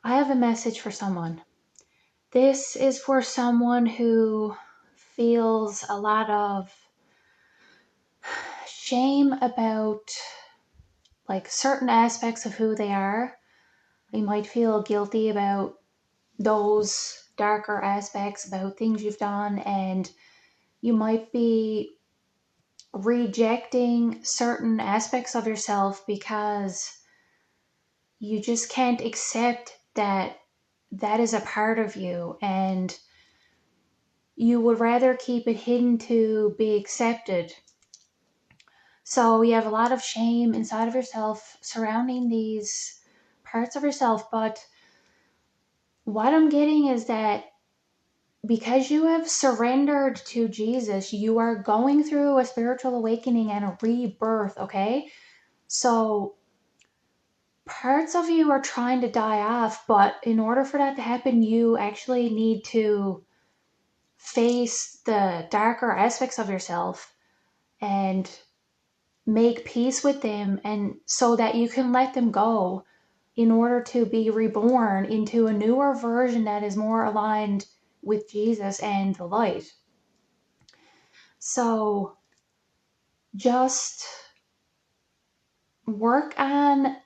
I have a message for someone. This is for someone who feels a lot of shame about like certain aspects of who they are. You might feel guilty about those darker aspects, about things you've done, and you might be rejecting certain aspects of yourself because you just can't accept that that is a part of you, and you would rather keep it hidden to be accepted. So you have a lot of shame inside of yourself surrounding these parts of yourself. But what I'm getting is that because you have surrendered to Jesus, you are going through a spiritual awakening and a rebirth, okay? So parts of you are trying to die off, but in order for that to happen, you actually need to face the darker aspects of yourself and make peace with them, and so that you can let them go in order to be reborn into a newer version that is more aligned with Jesus and the light. So just work on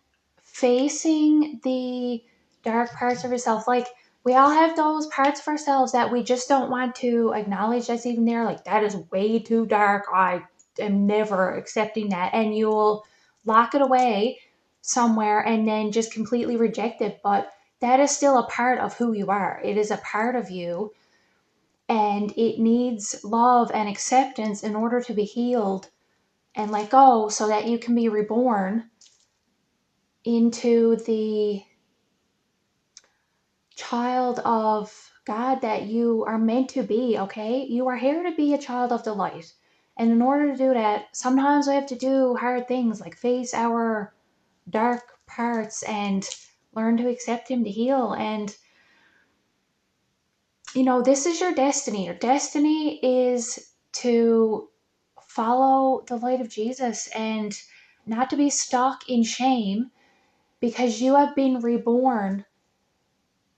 facing the dark parts of yourself. Like, we all have those parts of ourselves that we just don't want to acknowledge that's even there. Like, that is way too dark. I am never accepting that. And you'll lock it away somewhere and then just completely reject it. But that is still a part of who you are. It is a part of you, and it needs love and acceptance in order to be healed and let go so that you can be reborn into the child of God that you are meant to be, okay? You are here to be a child of the light. And in order to do that, sometimes we have to do hard things like face our dark parts and learn to accept Him to heal. And, this is your destiny. Your destiny is to follow the light of Jesus and not to be stuck in shame, because you have been reborn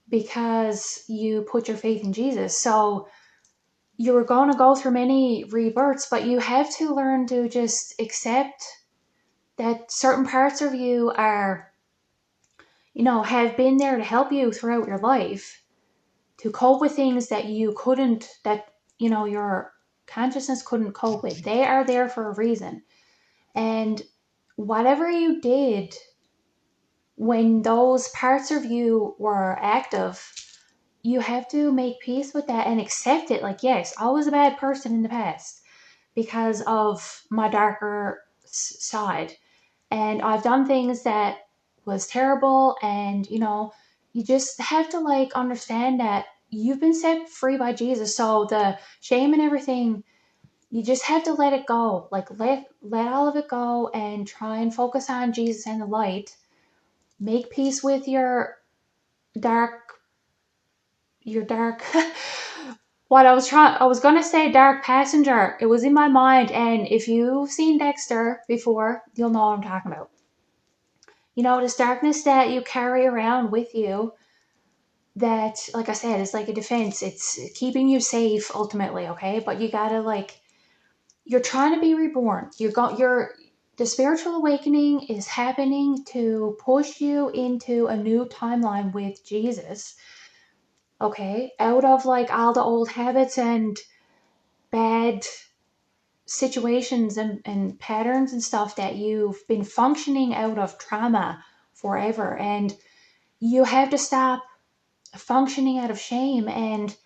because you put your faith in Jesus. So you're going to go through many rebirths, but you have to learn to just accept that certain parts of you are, have been there to help you throughout your life to cope with things that you couldn't, that, your consciousness couldn't cope with. They are there for a reason. And whatever you did when those parts of you were active, you have to make peace with that and accept it. Like, yes, I was a bad person in the past because of my darker side, and I've done things that was terrible. And you just have to like understand that you've been set free by Jesus. So the shame and everything, you just have to let it go. Like, let all of it go and try and focus on Jesus and the light. Make peace with dark your dark what I was gonna say dark passenger. It was in my mind, and if you've seen Dexter before, you'll know what I'm talking about. This darkness that you carry around with you, that, like I said, is like a defense. It's keeping you safe ultimately, okay? But you gotta like, you're trying to be reborn. The spiritual awakening is happening to push you into a new timeline with Jesus, okay? Out of like all the old habits and bad situations and patterns and stuff that you've been functioning out of trauma forever. And you have to stop functioning out of shame and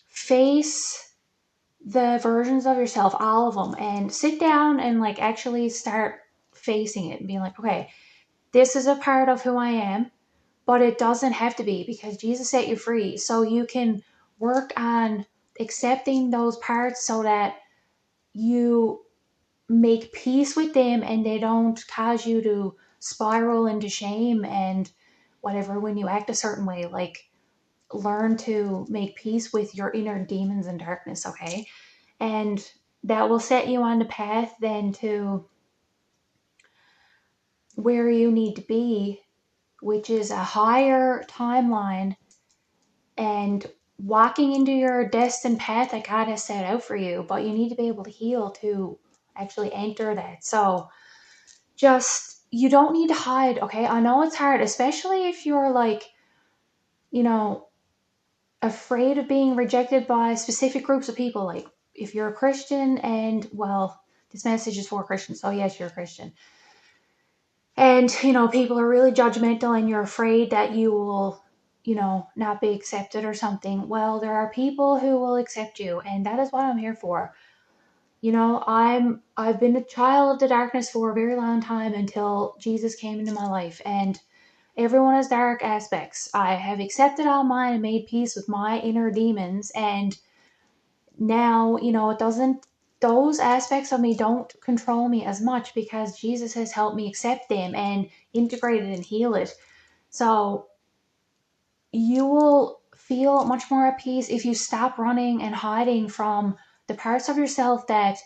face the versions of yourself, all of them, and sit down and like actually start facing it and being like, okay, this is a part of who I am, but it doesn't have to be, because Jesus set you free. So you can work on accepting those parts so that you make peace with them and they don't cause you to spiral into shame and whatever when you act a certain way. Like, learn to make peace with your inner demons and darkness, okay? And that will set you on the path then to where you need to be which is a higher timeline and walking into your destined path that God has set out for you. But you need to be able to heal to actually enter that. So just, you don't need to hide, okay? I know it's hard, especially if you're like, you know, afraid of being rejected by specific groups of people. Like if you're a Christian and, well, this message is for Christians, so yes, you're a Christian. And, people are really judgmental and you're afraid that you will, not be accepted or something. Well, there are people who will accept you, and that is what I'm here for. I've been a child of the darkness for a very long time until Jesus came into my life, and everyone has dark aspects. I have accepted all mine and made peace with my inner demons, and now, it doesn't, those aspects of me don't control me as much because Jesus has helped me accept them and integrate it and heal it. So you will feel much more at peace if you stop running and hiding from the parts of yourself that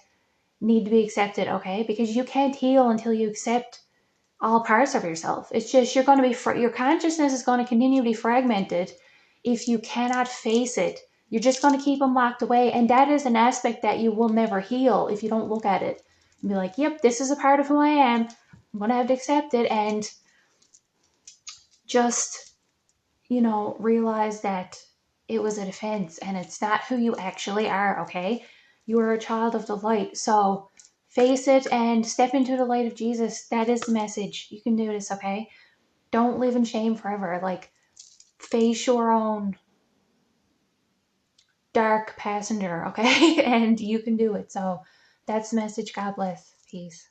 need to be accepted, okay? Because you can't heal until you accept all parts of yourself. It's just, you're going to be, your consciousness is going to continue to be fragmented if you cannot face it. You're just going to keep them locked away. And that is an aspect that you will never heal if you don't look at it and be like, yep, this is a part of who I am. I'm going to have to accept it. And just, realize that it was a defense and it's not who you actually are, okay? You are a child of the light. So face it and step into the light of Jesus. That is the message. You can do this, okay? Don't live in shame forever. Like, face your own dark passenger, okay? And you can do it. So that's the message. God bless. Peace.